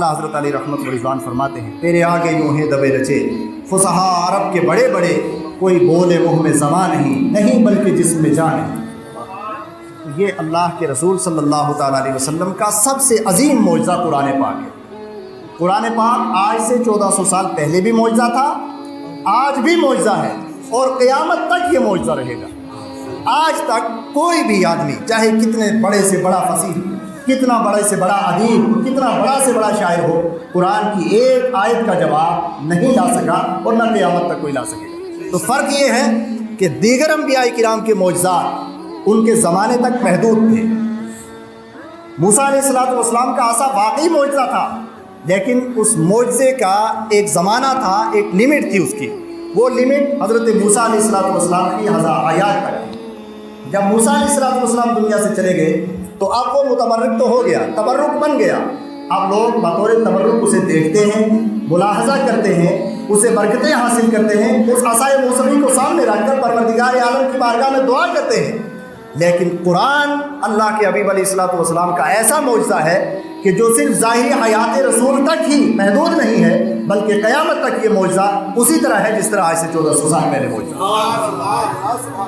حضرت علی رحمت و رضوان فرماتے ہیں تیرے آگے یوں ہیں دبے رچے فصحا عرب کے بڑے بڑے، کوئی بولے منہ میں زبان نہیں بلکہ جسم میں جان ہے۔ یہ اللہ کے رسول صلی اللہ تعالیٰ علیہ وسلم کا سب سے عظیم معجزہ قرآن پاک ہے۔ قرآن پاک آج سے 1400 سال پہلے بھی معجزہ تھا، آج بھی معجزہ ہے اور قیامت تک یہ معجزہ رہے گا۔ آج تک کوئی بھی آدمی چاہے کتنے بڑے سے بڑا فصیح، کتنا بڑے سے بڑا ادیب، کتنا بڑا سے بڑا شاعر ہو، قرآن کی ایک آیت کا جواب نہیں لا سکا اور نہ قیامت تک کوئی لا سکے گا۔ تو فرق یہ ہے کہ دیگر انبیاء کرام کے معجزات ان کے زمانے تک محدود تھے۔ موسیٰ علیہ السلام کا عصا واقعی معجزہ تھا، لیکن اس معجزے کا ایک زمانہ تھا، ایک لمٹ تھی اس کی۔ وہ لمٹ حضرت موسیٰ علیہ السلام کی 1000 آیات تک تھی۔ جب موسیٰ علیہ السلام دنیا سے چلے گئے تو اب وہ متبرک تو ہو گیا، تبرک بن گیا۔ اب لوگ بطور تبرک اسے دیکھتے ہیں، ملاحظہ کرتے ہیں، اسے برکتیں حاصل کرتے ہیں، اس عصائے موسمی کو سامنے رکھ کر پروردگار عالم کی بارگاہ میں دعا کرتے ہیں۔ لیکن قرآن اللہ کے حبیب علیہ السلام کا ایسا معجزہ ہے کہ جو صرف ظاہری حیات رسول تک ہی محدود نہیں ہے، بلکہ قیامت تک یہ معجزہ اسی طرح ہے جس طرح آج سے 1400 سال پہلے معجزہ۔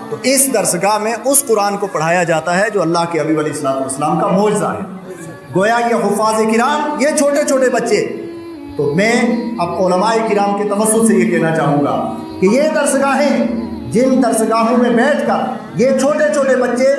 تو اس درسگاہ میں اس قرآن کو پڑھایا جاتا ہے جو اللہ کے حبیب علیہ السلام کا معجزہ ہے۔ گویا یہ حفاظ کرام، یہ چھوٹے چھوٹے بچے، تو میں اب علماء کرام کے توسط سے یہ کہنا چاہوں گا کہ یہ درسگاہیں جن درسگاہوں میں بیٹھ کر یہ چھوٹے چھوٹے بچے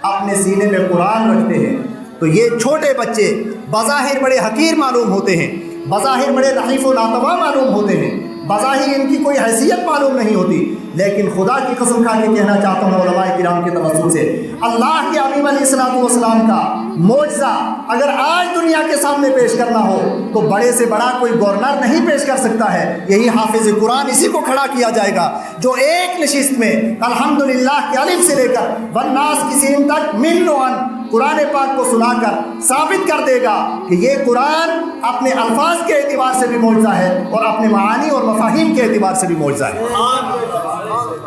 اپنے سینے میں قرآن رکھتے ہیں، تو یہ چھوٹے بچے بظاہر بڑے حقیر معلوم ہوتے ہیں، بظاہر بڑے ضعیف و ناتواں معلوم ہوتے ہیں، بظاہر ان کی کوئی حیثیت معلوم نہیں ہوتی، لیکن خدا کی قسم کھا کے کہنا چاہتا ہوں علماء کرام کے توسط سے، اللہ کے حبیب علیہ السلام کا معجزہ اگر آج دنیا کے سامنے پیش کرنا ہو تو بڑے سے بڑا کوئی گورنر نہیں پیش کر سکتا ہے۔ یہی حافظ قرآن، اسی کو کھڑا کیا جائے گا جو ایک نشست میں الحمدللہ کے الف سے لے کر والناس کی سین تک من و عن قرآن پاک کو سنا کر ثابت کر دے گا کہ یہ قرآن اپنے الفاظ کے اعتبار سے بھی معجزہ ہے اور اپنے معانی اور مفاہیم کے اعتبار سے بھی معجزہ ہے۔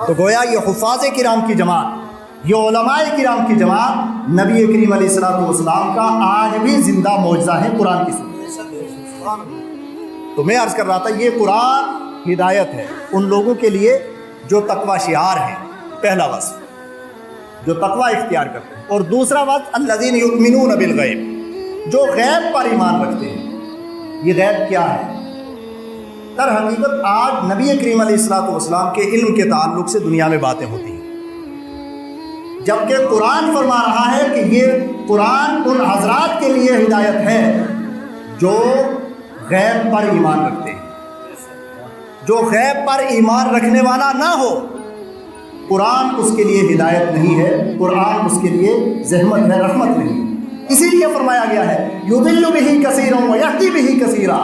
تو گویا یہ حفاظ کرام کی جماعت، یہ علماء کرام کی جماعت نبی کریم علیہ السلام کا آج بھی زندہ معجزہ ہے قرآن کی سنت۔ تو میں عرض کر رہا تھا یہ قرآن ہدایت ہے ان لوگوں کے لیے جو تقوی شعار ہیں، پہلا وصف جو تقوی اختیار کرتے ہیں، اور دوسرا وصف الذین یؤمنون بالغیب، جو غیب پر ایمان رکھتے ہیں۔ یہ غیب کیا ہے؟ در حقیقت آج نبی کریم علیہ السلام کے علم کے تعلق سے دنیا میں باتیں ہوتی ہیں، جبکہ قرآن فرما رہا ہے کہ یہ قرآن ان حضرات کے لیے ہدایت ہے جو غیب پر ایمان رکھتے ہیں۔ جو غیب پر ایمان رکھنے والا نہ ہو، قرآن اس کے لیے ہدایت نہیں ہے، قرآن اس کے لیے زحمت ہے، رحمت نہیں۔ اسی لیے فرمایا گیا ہے یضل بہ کثیرا ویہدی بہ کثیرا۔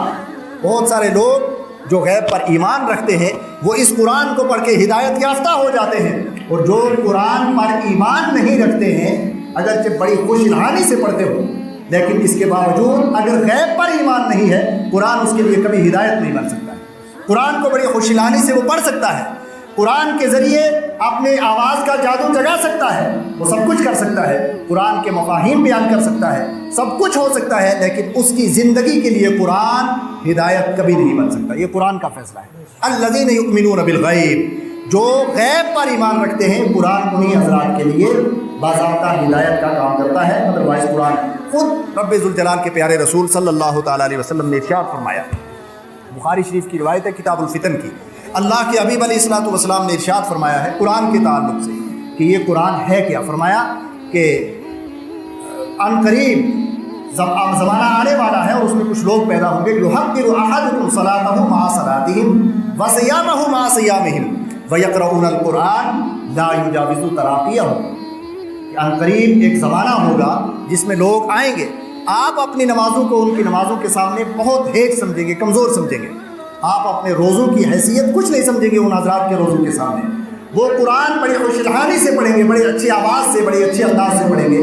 بہت سارے لوگ جو غیب پر ایمان رکھتے ہیں وہ اس قرآن کو پڑھ کے ہدایت یافتہ ہو جاتے ہیں، اور جو قرآن پر ایمان نہیں رکھتے ہیں اگرچہ بڑی خوش الحانی سے پڑھتے ہو، لیکن اس کے باوجود اگر غیب پر ایمان نہیں ہے قرآن اس کے لیے کبھی ہدایت نہیں بن سکتا ہے۔ قرآن کو بڑی خوش الحانی سے وہ پڑھ سکتا ہے، قرآن کے ذریعے اپنے آواز کا جادو جگا سکتا ہے، وہ سب کچھ کر سکتا ہے، قرآن کے مفاہیم بیان کر سکتا ہے، سب کچھ ہو سکتا ہے، لیکن اس کی زندگی کے لیے قرآن ہدایت کبھی نہیں بن سکتا۔ یہ قرآن کا فیصلہ ہے۔ الذین یؤمنون بالغیب، جو غیب پر ایمان رکھتے ہیں، قرآن انہی حضرات کے لیے باضابطہ ہدایت کا کام کرتا ہے۔ ادروائز قرآن خود رب ذوالجلال کے پیارے رسول صلی اللہ تعالیٰ علیہ وسلم نے ارشاد فرمایا، بخاری شریف کی روایت ہے کتاب الفتن کی، اللہ کے حبیب علیہ السلام نے ارشاد فرمایا ہے قرآن کے تعلق سے کہ یہ قرآن ہے کیا۔ فرمایا کہ ان قریب زمانہ آنے والا ہے اور اس میں کچھ لوگ پیدا ہوں گے، یحقر احدکم صلاتہ مع صلاتہم وصیامہ مع صیامہم ویقرؤون القرآن لا یجاوز تراقیہم۔ کہ ان قریب ایک زمانہ ہوگا جس میں لوگ آئیں گے، آپ اپنی نمازوں کو ان کی نمازوں کے سامنے بہت ہیٹ سمجھیں گے، کمزور سمجھیں گے، آپ اپنے روزوں کی حیثیت کچھ نہیں سمجھیں گے ان حضرات کے روزوں کے سامنے۔ وہ قرآن بڑی خوش الحانی سے پڑھیں گے، بڑی اچھی آواز سے، بڑے اچھے انداز سے پڑھیں گے،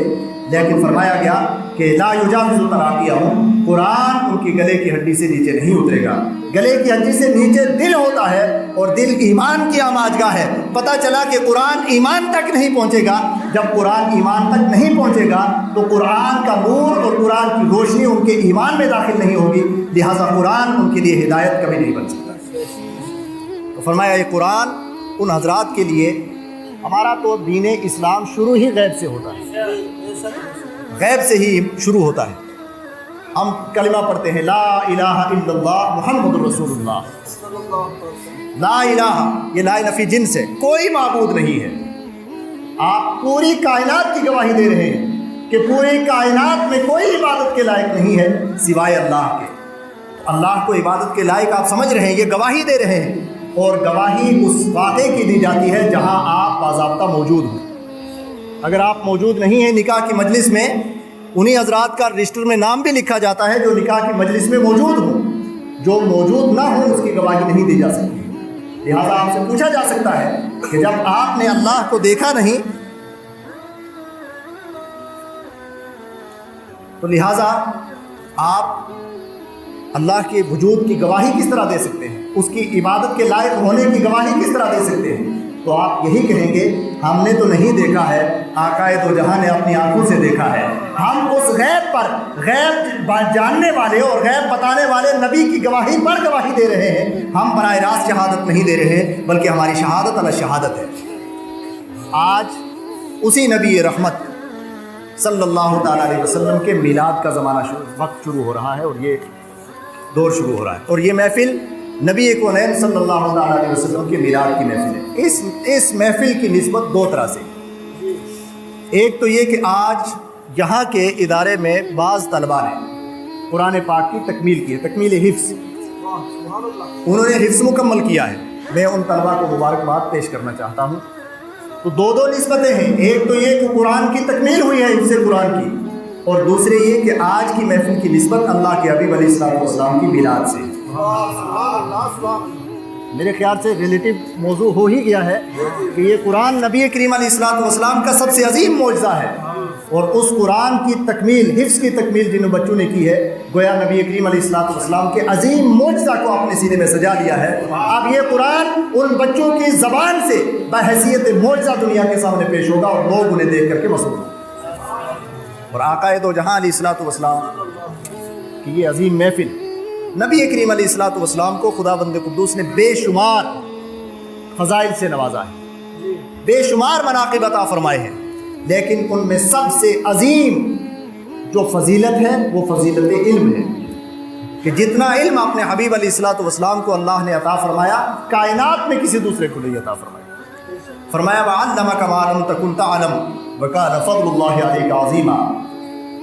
لیکن فرمایا گیا کہ لا یجاوز تراقیہم، قرآن ان کی گلے کی ہڈی سے نیچے نہیں اترے گا۔ گلے کی ہڈی سے نیچے دل ہوتا ہے، اور دل ایمان کی آماجگاہ ہے۔ پتہ چلا کہ قرآن ایمان تک نہیں پہنچے گا۔ جب قرآن ایمان تک نہیں پہنچے گا تو قرآن کا نور اور قرآن کی روشنی ان کے ایمان میں داخل نہیں ہوگی، لہٰذا قرآن ان کے لیے ہدایت کبھی نہیں بن سکتا۔ تو فرمایا یہ قرآن ان حضرات کے لیے، ہمارا تو دین اسلام شروع ہی غیب سے ہوتا ہے، غیب سے ہی شروع ہوتا ہے۔ ہم کلمہ پڑھتے ہیں لا الہ الا اللہ محمد رسول اللہ۔ لا الہ، یہ لا نفی جنس ہے، کوئی معبود نہیں ہے۔ آپ پوری کائنات کی گواہی دے رہے ہیں کہ پوری کائنات میں کوئی عبادت کے لائق نہیں ہے سوائے اللہ کے۔ اللہ کو عبادت کے لائق آپ سمجھ رہے ہیں، یہ گواہی دے رہے ہیں، اور گواہی اس واقعے کی دی جاتی ہے جہاں آپ باضابطہ موجود ہوں۔ اگر آپ موجود نہیں ہیں نکاح کی مجلس میں، انہی حضرات کا رجسٹر میں نام بھی لکھا جاتا ہے جو نکاح کی مجلس میں موجود ہوں۔ جو موجود نہ ہو اس کی گواہی نہیں دی جا سکتی۔ لہٰذا آپ سے پوچھا جا سکتا ہے کہ جب آپ نے اللہ کو دیکھا نہیں تو لہٰذا آپ اللہ کے وجود کی گواہی کس طرح دے سکتے ہیں، اس کی عبادت کے لائق ہونے کی گواہی کس طرح دے سکتے ہیں؟ تو آپ یہی کہیں گے ہم نے تو نہیں دیکھا ہے، آقائے دو جہاں نے اپنی آنکھوں سے دیکھا ہے۔ ہم اس غیب پر، غیب جاننے والے اور غیب بتانے والے نبی کی گواہی پر گواہی دے رہے ہیں۔ ہم براہ راست شہادت نہیں دے رہے ہیں، بلکہ ہماری شہادت علی شہادت ہے۔ آج اسی نبی رحمت صلی اللہ تعالیٰ علیہ وسلم کے میلاد کا زمانہ وقت شروع ہو رہا ہے، اور یہ دور شروع ہو رہا ہے، اور یہ محفل نبی کونین صلی اللہ تعالیٰ علیہ وسلم کے میلاد کی محفل ہے۔ اس محفل کی نسبت دو طرح سے، ایک تو یہ کہ آج یہاں کے ادارے میں بعض طلباء نے قرآن پاک کی تکمیل کی ہے، تکمیل حفظ، انہوں نے حفظ مکمل کیا ہے۔ میں ان طلباء کو مبارکباد پیش کرنا چاہتا ہوں۔ تو دو نسبتیں ہیں، ایک تو یہ کہ قرآن کی تکمیل ہوئی ہے حفظ قرآن کی، اور دوسرے یہ کہ آج کی محفل کی نسبت اللہ کے حبیب علیہ السلام کی میلاد سے۔ میرے خیال سے ریلیٹیو موضوع ہو ہی گیا ہے کہ یہ قرآن نبی کریم علیہ السلام کا سب سے عظیم معجزہ ہے، اور اس قرآن کی تکمیل، حفظ کی تکمیل جن بچوں نے کی ہے، گویا نبی کریم علیہ السلام کے عظیم معجزہ کو اپنے سینے میں سجا لیا ہے۔ اب یہ قرآن ان بچوں کی زبان سے بحیثیت معجزہ دنیا کے سامنے پیش ہوگا، اور لوگ انہیں دیکھ کر کے مسرور ہوں۔ اور آقائے دو جہاں علیہ السلام کی یہ عظیم محفل، نبی کریم علیہ السلام کو خداوند قدوس نے بے شمار فضائل سے نوازا ہے، بے شمار مناقب عطا فرمائے ہیں، لیکن ان میں سب سے عظیم جو فضیلت ہے وہ فضیلت علم ہے، کہ جتنا علم اپنے حبیب علیہ السلام کو اللہ نے عطا فرمایا، کائنات میں کسی دوسرے کو نہیں عطا فرمایا۔ فرمایا وَعَلَّمَكَ مَا لَمْ تَكُنْ تَعْلَمْ وَكَانَ فَضْلُ اللَّهِ عَلَيْكَ عَظِيمًا۔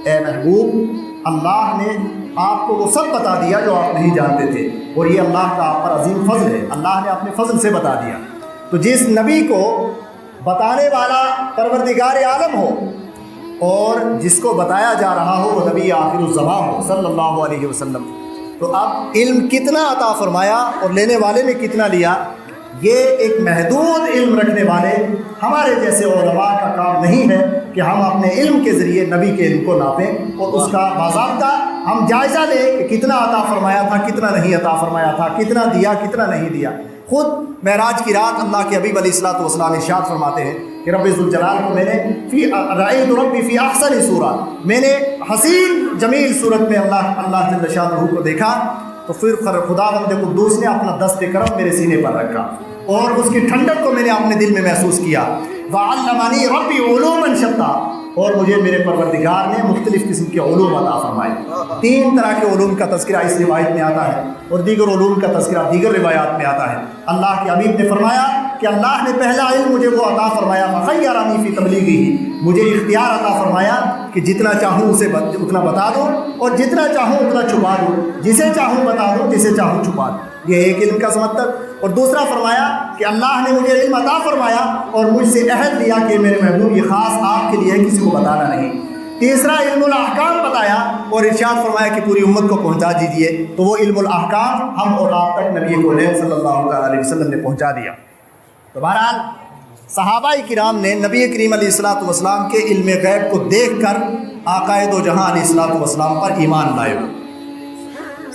اے محبوب، اللہ نے آپ کو وہ سب بتا دیا جو آپ نہیں جانتے تھے، اور یہ اللہ کا آپ پر عظیم فضل ہے، اللہ نے اپنے فضل سے بتا دیا۔ تو جس نبی کو بتانے والا پروردگار عالم ہو اور جس کو بتایا جا رہا ہو وہ نبی آخر الزمان ہو صلی اللہ علیہ وسلم، تو اب علم کتنا عطا فرمایا اور لینے والے نے کتنا لیا، یہ ایک محدود علم رکھنے والے ہمارے جیسے علماء کا کام نہیں ہے کہ ہم اپنے علم کے ذریعے نبی کے علم کو ناپیں اور اس کا باضابطہ ہم جائزہ لیں کہ کتنا عطا فرمایا تھا، کتنا نہیں عطا فرمایا تھا، کتنا دیا، کتنا نہیں دیا۔ خود معراج کی رات اللہ کے حبیب علیہ السلام ارشاد فرماتے ہیں کہ رب ذوالجلال کو میں نے رأیت ربی فی احسن صورہ، میں نے حسین جمیل صورت میں اللہ جل شانہ کو دیکھا، تو پھر خداوند قدوس نے اپنا دست کرم میرے سینے پر رکھا اور اس کی ٹھنڈک کو میں نے اپنے دل میں محسوس کیا۔ وَعَلَّمَنِي رَبِّي عُلُومًا شَتَّىٰ، اور مجھے میرے پروردگار نے مختلف قسم کے علوم عطا فرمائے۔ 3 طرح کے علوم کا تذکرہ اس روایت میں آتا ہے، اور دیگر علوم کا تذکرہ دیگر روایات میں آتا ہے۔ اللہ کے حبیب نے فرمایا کہ اللہ نے پہلا علم مجھے وہ عطا فرمایا فَخَيَّرَنِي فِي تَبْلِيغِهِ، مجھے اختیار عطا فرمایا کہ جتنا چاہوں اسے اتنا بتا دو اور جتنا چاہوں اتنا چھپا دو، جسے چاہوں بتا دو، جسے چاہوں چھپا دو۔ یہ ایک علم کا مطلب۔ اور دوسرا فرمایا کہ اللہ نے مجھے علم عطا فرمایا اور مجھ سے عہد لیا کہ میرے محبوب یہ خاص آپ کے لیے ہے، کسی کو بتانا نہیں۔ تیسرا علم الاحکام بتایا اور ارشاد فرمایا کہ پوری امت کو پہنچا دیجیے، تو وہ علم الاحکام ہم اور آپ تک نبی کونین صلی اللہ علیہ وسلم نے پہنچا دیا۔ تو بہرحال صحابہ کرام نے نبی کریم علیہ السلام کے علم غیب کو دیکھ کر آقائے دو جہاں علیہ السلام پر ایمان لائے،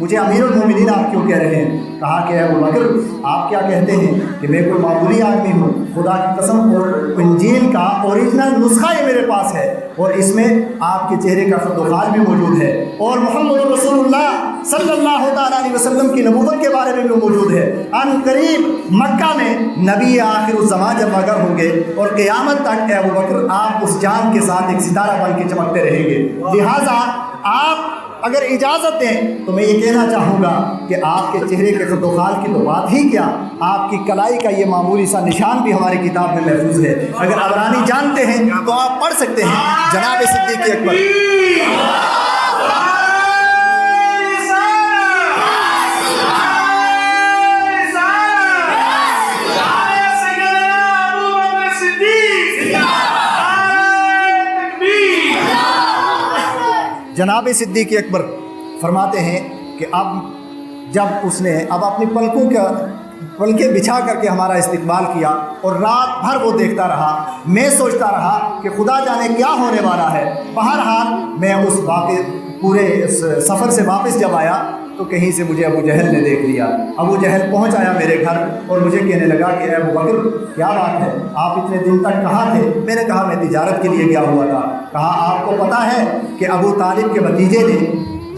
مجھے امیر المومنین آپ کیوں کہہ رہے ہیں؟ کہا کہ ابو بکر آپ کیا کہتے ہیں کہ میں کوئی معمولی آدمی ہوں؟ خدا کی قسم اور انجیل کا اوریجنل نسخہ یہ میرے پاس ہے، اور اس میں آپ کے چہرے کا خط و خال بھی موجود ہے، اور محمد رسول اللہ صلی اللہ تعالیٰ علیہ وسلم کی نبوت کے بارے میں بھی موجود ہے۔ ان قریب مکہ میں نبی آخر الزمان جب مگر ہوں گے اور قیامت تک ابو بکر آپ اس جان کے ساتھ ایک ستارہ بن کے چمکتے رہیں گے۔ لہٰذا آپ اگر اجازت دیں تو میں یہ کہنا چاہوں گا کہ آپ کے چہرے کے خط و خال کی تو بات ہی کیا، آپ کی کلائی کا یہ معمولی سا نشان بھی ہماری کتاب میں محفوظ ہے۔ اگر عبرانی جانتے ہیں تو آپ پڑھ سکتے ہیں جناب صدیق اکبر جناب صدیق اکبر فرماتے ہیں کہ اب جب اس نے اپنی پلکیں بچھا کر کے ہمارا استقبال کیا اور رات بھر وہ دیکھتا رہا، میں سوچتا رہا کہ خدا جانے کیا ہونے والا ہے۔ بہرحال میں اس پورے سفر سے واپس جب آیا تو کہیں سے مجھے ابو جہل نے دیکھ لیا۔ ابو جہل پہنچ آیا میرے گھر اور مجھے کہنے لگا کہ اے ابو بکر کیا بات ہے، آپ اتنے دن تک کہاں تھے؟ میں نے کہا میں تجارت کے لیے گیا ہوا تھا۔ کہا آپ کو پتہ ہے کہ ابو طالب کے بھتیجے نے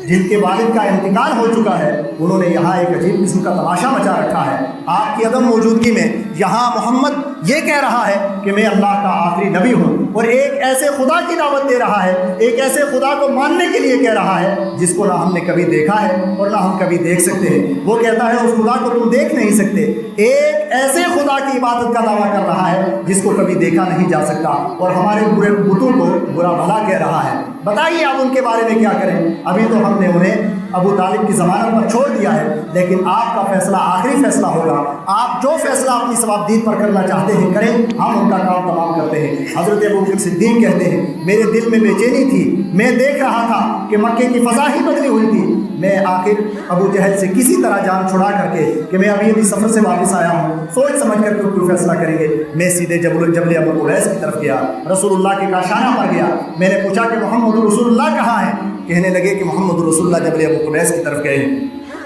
جن کے والد کا انتقال ہو چکا ہے، انہوں نے یہاں ایک عجیب قسم کا تماشا مچا رکھا ہے۔ آپ کی عدم موجودگی میں یہاں محمد یہ کہہ رہا ہے کہ میں اللہ کا آخری نبی ہوں، اور ایک ایسے خدا کی دعوت دے رہا ہے، ایک ایسے خدا کو ماننے کے لیے کہہ رہا ہے جس کو نہ ہم نے کبھی دیکھا ہے اور نہ ہم کبھی دیکھ سکتے ہیں۔ وہ کہتا ہے اس خدا کو تم دیکھ نہیں سکتے، ایک ایسے خدا کی عبادت کا دعویٰ کر رہا ہے جس کو کبھی دیکھا نہیں جا سکتا، اور ہمارے برے بتوں کو برا بھلا کہہ رہا ہے۔ بتائیے اب ان کے بارے میں کیا کریں؟ ابھی تو ہم نے انہیں ابو طالب کی ضمانت پر چھوڑ دیا ہے، لیکن آپ کا فیصلہ آخری فیصلہ ہوگا۔ آپ جو فیصلہ اپنی ثوابدید پر کرنا چاہتے ہیں کریں، ہم ان کا کام تمام کرتے ہیں۔ حضرت ابو بکر صدیق کہتے ہیں میرے دل میں بے چینی تھی، میں دیکھ رہا تھا کہ مکے کی فضا ہی بدلی ہوئی تھی۔ میں آخر ابو جہل سے کسی طرح جان چھڑا کر کے کہ میں ابھی سفر سے واپس آیا ہوں، سوچ سمجھ کر کے کوئی فیصلہ کریں گے، میں سیدھے جبل ابو قبیس کی طرف گیا، رسول اللہ کے کاشانہ پر گیا۔ میں نے پوچھا کہ محمد رسول اللہ کہاں ہے؟ کہنے لگے کہ محمد رسول اللہ جبل ابو قبیس کی طرف گئے۔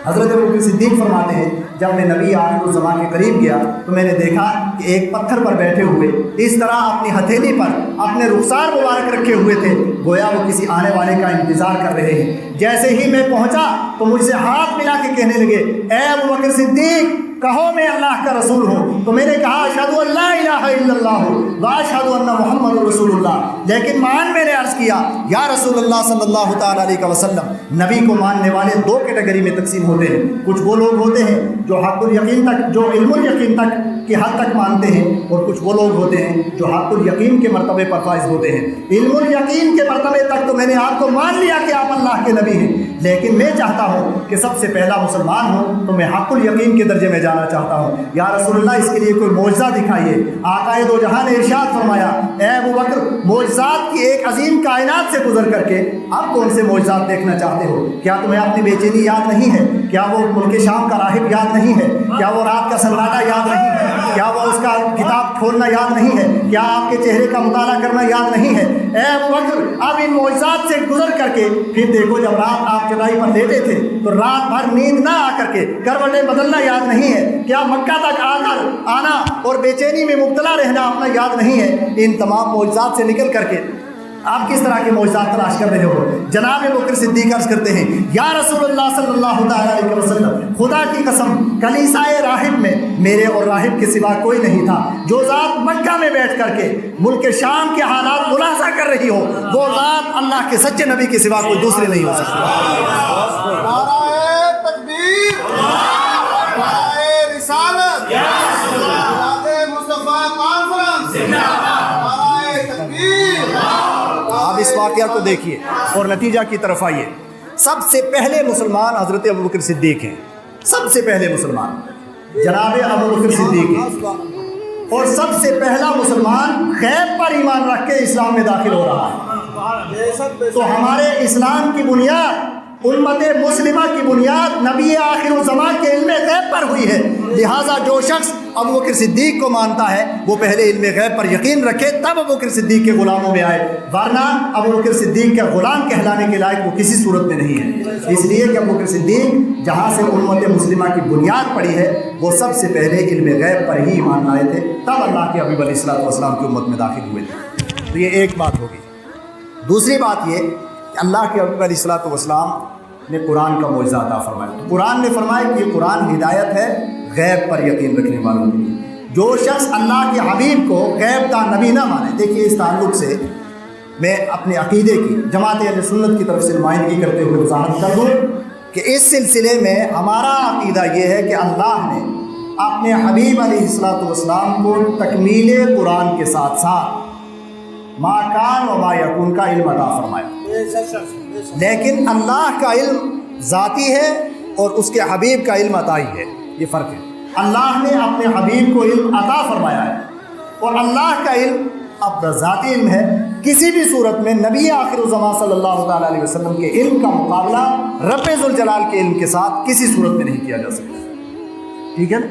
حضرت ابو بکر صدیق فرماتے ہیں جب میں نبی آخر الزمان کے قریب گیا تو میں نے دیکھا کہ ایک پتھر پر بیٹھے ہوئے اس طرح اپنی ہتھیلی پر اپنے رخسار مبارک رکھے ہوئے تھے، گویا وہ کسی آنے والے کا انتظار کر رہے ہیں۔ جیسے ہی میں پہنچا تو مجھ سے ہاتھ ملا کے کہنے لگے اے ابو بکر صدیق کہو میں اللہ کا رسول ہوں۔ تو میں نے کہا اشہد ان لا الہ الا اللہ و اشہد ان محمد رسول اللہ، لیکن مان میں نے عرض کیا یا رسول اللہ صلی اللہ تعالیٰ علیہ وسلم، نبی کو ماننے والے دو کیٹیگری میں تقسیم ہوتے ہیں۔ کچھ وہ لوگ ہوتے ہیں جو حق الیقین تک، جو علم الیقین تک کی حد تک مانتے ہیں، اور کچھ وہ لوگ ہوتے ہیں جو حق الیقین کے مرتبے پر فائز ہوتے ہیں۔ علم الیقین کے مرتبے تک تو میں نے آپ کو مان لیا کہ آپ اللہ کے نبی ہیں، لیکن میں چاہتا ہوں کہ سب سے پہلا مسلمان ہوں تو میں حق الیقین کے درجے میں جانا چاہتا ہوں۔ یا رسول اللہ اس کے لیے کوئی معجزہ دکھائیے۔ آقا دو جہاں نے ارشاد فرمایا اے ابو بکر معجزات کی ایک عظیم کائنات سے گزر کر کے اب کون سے معجزات دیکھنا چاہتے ہو؟ کیا تمہیں اپنی بے چینی یاد نہیں ہے؟ کیا وہ ملک شام کا راہب یاد نہیں ہے؟ کیا وہ رات کا سناٹا یاد نہیں ہے؟ کیا وہ اس کا کتاب کھولنا یاد نہیں ہے؟ کیا آپ کے چہرے کا مطالعہ کرنا یاد نہیں ہے؟ اے ابو بکر اب ان معجزات سے گزر کر کے پھر دیکھو جب رات آپ چٹائی پر لیٹے تھے تو رات بھر نیند نہ آ کر کے کروٹیں بدلنا یاد نہیں ہے؟ کیا مکہ تک آنا اور بے چینی میں مبتلا رہنا اپنا یاد نہیں ہے؟ ان تمام معجزات سے نکل کر کے آپ کس طرح کے معجزات تلاش کر رہے ہو؟ جناب ابو بکر صدیق عرض کرتے ہیں یا رسول اللہ صلی اللہ تعالیٰ علیہ وسلم خدا کی قسم کلیسائے راہب میں میرے اور راہب کے سوا کوئی نہیں تھا۔ جو ذات مکہ میں بیٹھ کر کے ملک شام کے حالات ملاحظہ کر رہی ہو وہ ذات اللہ کے سچے نبی کے سوا کوئی دوسری نہیں ہو سکتی۔ آپ اس واقعہ کو دیکھیے اور نتیجہ کی طرف آئیے۔ سب سے پہلے مسلمان حضرت ابو بکر صدیق ہیں، سب سے پہلے مسلمان جناب ابو بکر صدیق ہیں، اور سب سے پہلا مسلمان غیب پر ایمان رکھ کے اسلام میں داخل ہو رہا ہے۔ تو ہمارے اسلام کی بنیاد، امت مسلمہ کی بنیاد نبی آخر الزمان کے علم غیب پر ہوئی ہے۔ لہٰذا جو شخص ابو بکر صدیق کو مانتا ہے وہ پہلے علم غیب پر یقین رکھے تب ابو بکر صدیق کے غلاموں میں آئے، ورنہ ابو بکر صدیق کا غلام کہلانے کے لائق وہ کسی صورت میں نہیں ہے، اس لیے کہ ابو بکر صدیق جہاں سے امت مسلمہ کی بنیاد پڑی ہے وہ سب سے پہلے علم غیب پر ہی ایمان لائے تھے، تب اللہ کے حبیب علیہ السلام کی امت میں داخل ہوئے تھے۔ تو یہ ایک بات ہوگی۔ دوسری بات یہ کہ اللہ کے حبیب علیہ السلام نے قرآن کا معجزہ عطا فرمایا، تو قرآن نے فرمایا کہ یہ قرآن ہدایت ہے غیب پر یقین رکھنے والوں کے لیے۔ جو شخص اللہ کے حبیب کو غیب کا نبی نہ مانے، دیکھیے اس تعلق سے میں اپنے عقیدے کی جماعت اہل سنت کی طرف سے نمائندگی کرتے ہوئے وضاحت کر دوں کہ اس سلسلے میں ہمارا عقیدہ یہ ہے کہ اللہ نے اپنے حبیب علیہ السلام کو تکمیل قرآن کے ساتھ ساتھ ما کان و ما یکون کا علم عطا فرمایا، لیکن اللہ کا علم ذاتی ہے اور اس کے حبیب کا علم عطائی ہے، یہ فرق ہے۔ اللہ نے اپنے حبیب کو علم عطا فرمایا ہے اور اللہ کا علم اپنا ذاتی علم ہے، کسی بھی صورت میں نبی آخر الزمان صلی اللہ تعالیٰ علیہ وسلم کے علم کا مقابلہ رب ذوالجلال کے علم کے ساتھ کسی صورت میں نہیں کیا جا سکتا، ٹھیک ہے نا؟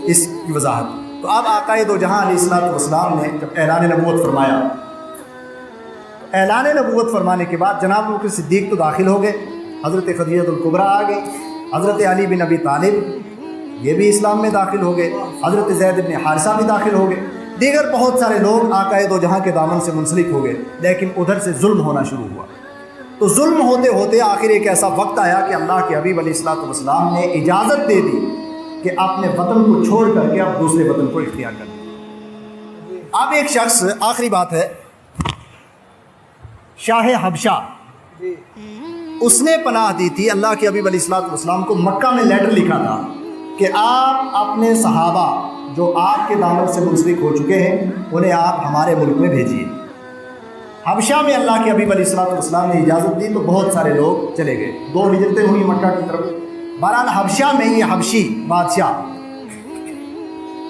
اس کی وضاحت۔ تو اب آقا دو جہاں علیہ السلام نے جب اعلان نبوت فرمایا، اعلان نبوت فرمانے کے بعد جناب ابو بکر صدیق تو داخل ہو گئے، حضرت خدیجہ الکبریٰ آ گئی، حضرت علی بن ابی طالب یہ بھی اسلام میں داخل ہو گئے، حضرت زید بن حارثہ بھی داخل ہو گئے، دیگر بہت سارے لوگ آقا دو جہاں کے دامن سے منسلک ہو گئے، لیکن ادھر سے ظلم ہونا شروع ہوا۔ تو ظلم ہوتے ہوتے آخر ایک ایسا وقت آیا کہ اللہ کے حبیب علیہ السلام نے اجازت دے دی کہ اپنے وطن کو چھوڑ کر کے اب دوسرے وطن کو اختیار کر دیں۔ اب ایک شخص، آخری بات ہے، شاہ حبشہ، اس نے پناہ دی تھی اللہ کے حبیب علیہ السلام کو، مکہ میں لیٹر لکھا تھا کہ آپ اپنے صحابہ جو آپ کے دامن سے منسلک ہو چکے ہیں انہیں آپ ہمارے ملک میں بھیجیے۔ حبشہ میں اللہ کے حبیب علیہ السلام نے اجازت دی تو بہت سارے لوگ چلے گئے، 2 ہجرتیں ہوئی مکہ کی طرف۔ بہرحال حبشہ میں یہ حبشی بادشاہ،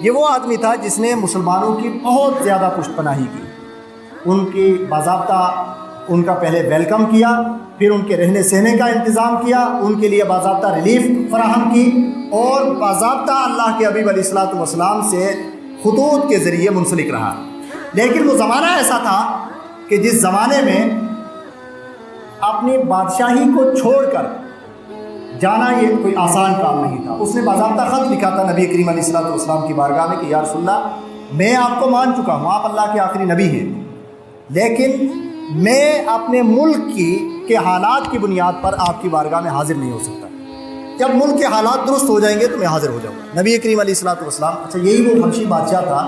یہ وہ آدمی تھا جس نے مسلمانوں کی بہت زیادہ پشت پناہی کی، ان کی باضابطہ ان کا پہلے ویلکم کیا، پھر ان کے رہنے سہنے کا انتظام کیا، ان کے لیے باضابطہ ریلیف فراہم کی، اور باضابطہ اللہ کے حبیب علیہ السلام سے خطوط کے ذریعے منسلک رہا۔ لیکن وہ زمانہ ایسا تھا کہ جس زمانے میں اپنی بادشاہی کو چھوڑ کر جانا یہ کوئی آسان کام نہیں تھا۔ اس نے باضابطہ خط لکھا تھا نبی کریم علیہ السلام کی بارگاہ میں کہ یا رسول اللہ، میں آپ کو مان چکا ہوں، آپ اللہ کے آخری نبی ہیں، لیکن میں اپنے ملک کے حالات کی بنیاد پر آپ کی بارگاہ میں حاضر نہیں ہو سکتا، جب ملک کے حالات درست ہو جائیں گے تو میں حاضر ہو جاؤں گا۔ نبی کریم علیہ السلام، اچھا یہی وہ حبشی بادشاہ تھا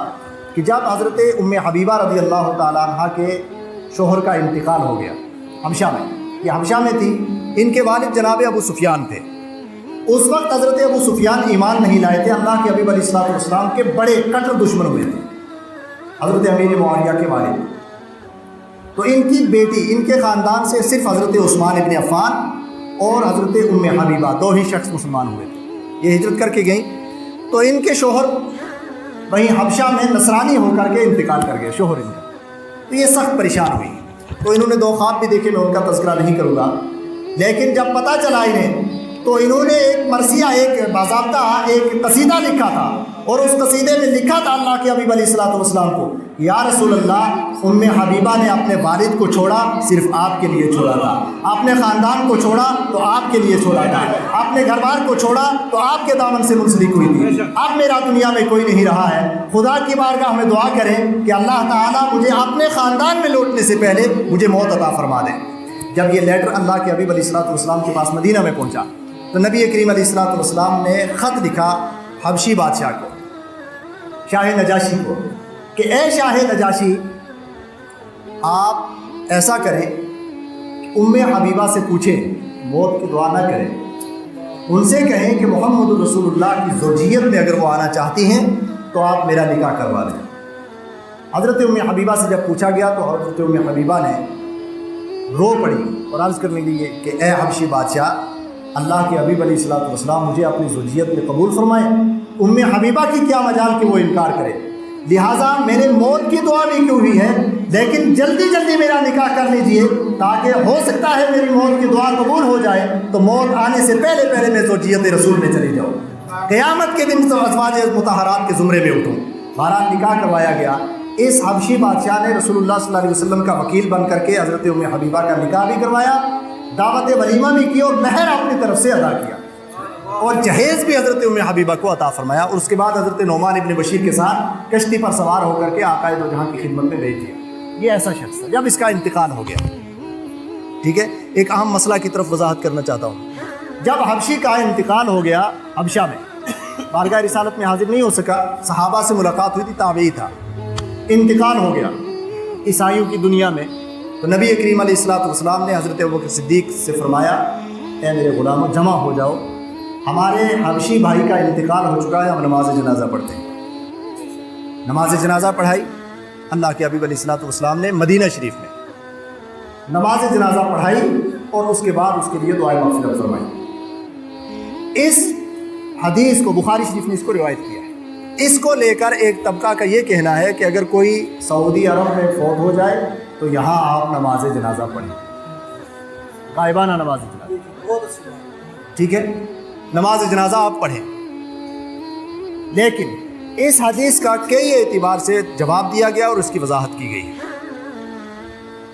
کہ جب حضرت ام حبیبہ رضی اللہ تعالیٰ عنہ کے شوہر کا انتقال ہو گیا حبشہ میں، یہ حبشہ میں تھی، ان کے والد جناب ابو سفیان تھے، اس وقت حضرت ابو سفیان ایمان نہیں لائے تھے، اللہ کے حبیب علیہ السلام کے بڑے کٹر دشمن ہوئے تھے، حضرت امیر معاویہ کے والد۔ تو ان کی بیٹی، ان کے خاندان سے صرف حضرت عثمان ابن عفان اور حضرت ام حبیبہ 2 ہی شخص مسلمان ہوئے تھے، یہ ہجرت کر کے گئیں۔ تو ان کے شوہر وہیں حبشہ میں نصرانی ہو کر کے انتقال کر گئے، شوہر ان کا، تو یہ سخت پریشان ہوئی۔ تو انہوں نے 2 خواب بھی دیکھے، میں ان کا تذکرہ نہیں کروں گا، لیکن جب پتہ چلا انہیں تو انہوں نے ایک مرثیہ، ایک باضابطہ ایک قصیدہ لکھا تھا، اور اس قصیدے میں لکھا تھا اللہ کے حبیب علیہ السلام کو، یا رسول اللہ، ام حبیبہ نے اپنے والد کو چھوڑا صرف آپ کے لیے چھوڑا تھا، اپنے خاندان کو چھوڑا تو آپ کے لیے چھوڑا تھا، اپنے گھر بار کو چھوڑا تو آپ کے دامن سے منسلک ہوئی تھی، اب میرا دنیا میں کوئی نہیں رہا ہے، خدا کی بارگاہ میں دعا کریں کہ اللہ تعالیٰ مجھے اپنے خاندان میں لوٹنے سے پہلے مجھے موت عطا فرما دیں۔ جب یہ لیٹر اللہ کے حبیب علیہ السلام کے پاس مدینہ میں پہنچا تو نبی کریم علیہ السلام نے خط لکھا حبشی بادشاہ کو، شاہ نجاشی کو، کہ اے شاہ نجاشی، آپ ایسا کریں کہ ام حبیبہ سے پوچھیں، موت کی دعا نہ کریں، ان سے کہیں کہ محمد رسول اللہ کی زوجیت میں اگر وہ آنا چاہتی ہیں تو آپ میرا نکاح کروا دیں۔ حضرت ام حبیبہ سے جب پوچھا گیا تو حضرت ام حبیبہ نے رو پڑی اور عرض کرنے لگی کہ اے حبشی بادشاہ، اللہ کے حبیب علیہ السلام مجھے اپنی زوجیت میں قبول فرمائیں۔ ام حبیبہ کی کیا مجال کہ وہ انکار کرے، لہٰذا میں نے موت کی دعا بھی کی ہوئی ہے، لیکن جلدی جلدی میرا نکاح کر لیجئے تاکہ ہو سکتا ہے میری موت کی دعا قبول ہو جائے تو موت آنے سے پہلے پہلے میں زوجیت رسول میں چلی جاؤں۔ قیامت کے دن تو ازواج مطہرات کے زمرے میں اٹھوں۔ بہرحال نکاح کروایا گیا۔ اس حبشی بادشاہ نے رسول اللہ صلی اللہ علیہ وسلم کا وکیل بن کر کے حضرت ام حبیبہ کا نکاح بھی کروایا، دعوت ولیمہ بھی کی اور مہر اپنی طرف سے ادا کیا، اور جہیز بھی حضرت ام حبیبہ کو عطا فرمایا، اور اس کے بعد حضرت نعمان ابن بشیر کے ساتھ کشتی پر سوار ہو کر کے آقا دو جہاں کی خدمت میں بھیج دیا۔ یہ ایسا شخص ہے۔ جب اس کا انتقال ہو گیا، ٹھیک ہے، ایک اہم مسئلہ کی طرف وضاحت کرنا چاہتا ہوں۔ جب حبشی کا انتقال ہو گیا، حبشہ میں بارگاہ رسالت میں حاضر نہیں ہو سکا، صحابہ سے ملاقات ہوئی تھی، تابعی تھا، انتقال ہو گیا عیسائیوں کی دنیا میں، تو نبی کریم علیہ الصلوۃ والسلام نے حضرت ابوبکر صدیق سے فرمایا، اے میرے غلاموں جمع ہو جاؤ، ہمارے حبشی بھائی کا انتقال ہو چکا ہے، ہم نماز جنازہ پڑھتے ہیں۔ نماز جنازہ پڑھائی۔ اللہ کے حبیب علیہ الصلوۃ والسلام نے مدینہ شریف میں نماز جنازہ پڑھائی اور اس کے بعد اس کے لیے دعائے مغفرت فرمائی۔ اس حدیث کو بخاری شریف نے اس کو روایت کیا ہے۔ اس کو لے کر ایک طبقہ کا یہ کہنا ہے کہ اگر کوئی سعودی عرب میں فوت ہو جائے تو یہاں آپ نماز جنازہ پڑھیں، غائبانہ نماز جنازہ، ٹھیک ہے، نماز جنازہ آپ پڑھیں۔ لیکن اس حدیث کا کئی اعتبار سے جواب دیا گیا اور اس کی وضاحت کی گئی۔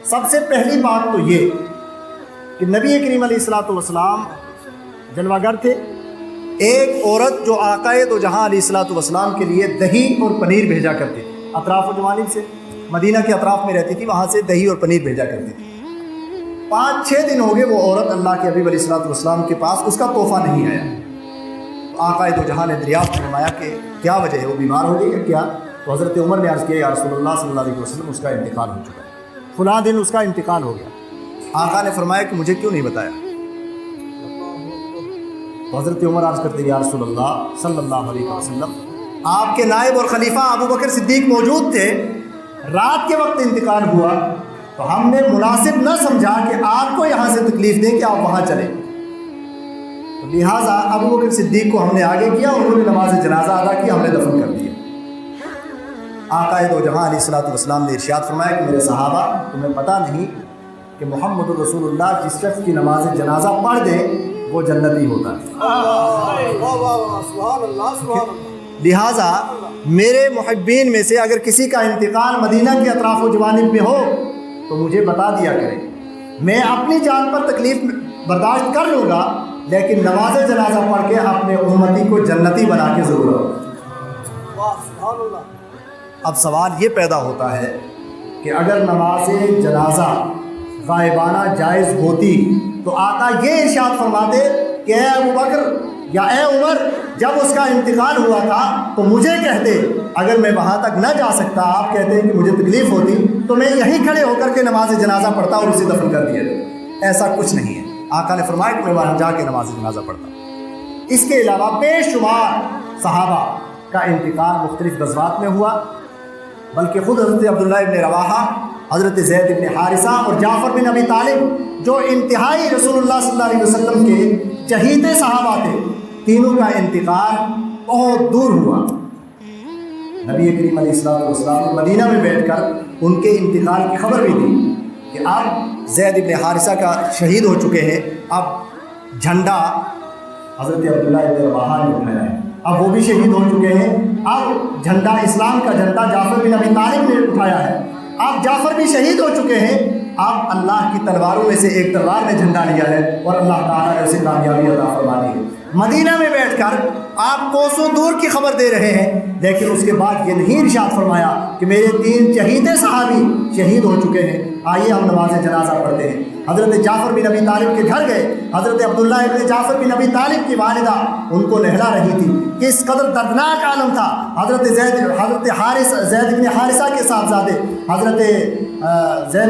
سب سے پہلی بات تو یہ کہ نبی کریم علیہ الصلوۃ والسلام جلوہ گر تھے۔ ایک عورت جو آقا دو جہاں علیہ الصلوۃ والسلام کے لیے دہی اور پنیر بھیجا کرتی تھی، اطراف و جوانب سے، مدینہ کے اطراف میں رہتی تھی، وہاں سے دہی اور پنیر بھیجا کرتی تھی۔ 5-6 دن ہو گئے وہ عورت اللہ کے حبیب علیہ الصلوۃ والسلام کے پاس، اس کا تحفہ نہیں آیا۔ آقا دو جہاں نے دریافت فرمایا کہ کیا وجہ ہے، وہ بیمار ہو گئی ہے کیا؟ تو حضرت عمر نے عرض کیا، یا رسول اللہ صلی اللہ علیہ وسلم اس کا انتقال ہو چکا ہے، فلاں دن اس کا انتقال ہو گیا۔ آقا نے فرمایا کہ مجھے کیوں نہیں بتایا؟ تو حضرت عمر عرض کرتے، یا رسول اللہ صلی اللہ علیہ وسلم، آپ کے نائب اور خلیفہ ابوبکر صدیق موجود تھے، رات کے وقت انتقال ہوا، تو ہم نے مناسب نہ سمجھا کہ آپ کو یہاں سے تکلیف دیں کہ آپ وہاں چلیں، تو لہٰذا ابوبکر صدیق کو ہم نے آگے کیا، انہوں نے نماز جنازہ ادا کی، ہم نے دفن کر دیا۔ آقا دو جہاں علیہ الصلوۃ والسلام نے ارشاد فرمایا کہ میرے صحابہ، تمہیں پتہ نہیں کہ محمد الرسول اللہ جس شخص کی نماز جنازہ پڑھ دے وہ جنتی ہوتا ہے۔ لہٰذا میرے محبین میں سے اگر کسی کا انتقال مدینہ کے اطراف و جوانب میں ہو تو مجھے بتا دیا کرے، میں اپنی جان پر تکلیف برداشت کر لوں گا، لیکن نماز جنازہ پڑھ کے اپنے امتی کو جنتی بنا کے ضرور رہوں۔ اب سوال یہ پیدا ہوتا ہے کہ اگر نماز جنازہ غائبانہ جائز ہوتی تو آقا یہ ارشاد فرماتے کہ اے ابوبکر یا اے عمر، جب اس کا انتقال ہوا تھا تو مجھے کہتے، اگر میں وہاں تک نہ جا سکتا، آپ کہتے ہیں کہ مجھے تکلیف ہوتی، تو میں یہیں کھڑے ہو کر کے نماز جنازہ پڑھتا اور اسے دفن کر دیا۔ ایسا کچھ نہیں ہے۔ آقا نے فرمایا کہ میں وہاں جا کے نماز جنازہ پڑھتا۔ اس کے علاوہ بے شمار صحابہ کا انتقال مختلف غزوات میں ہوا، بلکہ خود حضرت عبداللہ ابن رواحہ، حضرت زید ابن حارثہ اور جعفر بن ابی طالب جو انتہائی رسول اللہ صلی اللہ علیہ وسلم کے چہیتے صحابہ تھے، تینوں کا انتقال بہت دور ہوا۔ نبی کریم علیہ الصلوۃ والسلام نے مدینہ میں بیٹھ کر ان کے انتقال کی خبر بھی دی کہ اب زید ابن حارثہ کا شہید ہو چکے ہیں، اب جھنڈا حضرت عبداللہ ابن رواحہ نے اٹھایا ہے، اب وہ بھی شہید ہو چکے ہیں، اب جھنڈا اسلام کا جھنڈا جعفر بن ابی طالب نے اٹھایا ہے، اب جعفر بھی شہید ہو چکے ہیں، اب اللہ کی تلواروں میں سے ایک تلوار نے جھنڈا لیا ہے اور اللہ تعالیٰ نے اسے کامیابی عطا فرما دی ہے۔ مدینہ میں بیٹھ کر آپ کوسوں دور کی خبر دے رہے ہیں، لیکن اس کے بعد یہ نہیں ارشاد فرمایا کہ میرے 3 چہیتے صحابی شہید ہو چکے ہیں، آئیے ہم نماز جنازہ پڑھتے ہیں۔ حضرت جعفر بن ابی طالب کے گھر گئے، حضرت عبداللہ ابن جعفر بن ابی طالب کی والدہ ان کو نہلا رہی تھی، کس قدر دردناک عالم تھا۔ حضرت زید ابن حارثہ کے صاحبزادے زید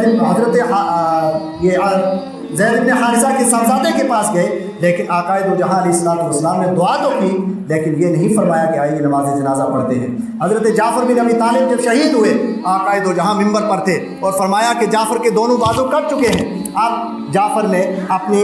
ابن حارثہ کے صاحبزادے کے پاس گئے، لیکن آقا دو جہاں علیہ الصلوۃ والسلام نے دعا تو کی، لیکن یہ نہیں فرمایا کہ آئیے نماز جنازہ پڑھتے ہیں۔ حضرت جعفر بن ابی طالب جب شہید ہوئے، آقا دو جہاں منبر پر تھے اور فرمایا کہ جعفر کے دونوں بازو کٹ چکے ہیں۔ اب جعفر نے اپنی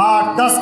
8-10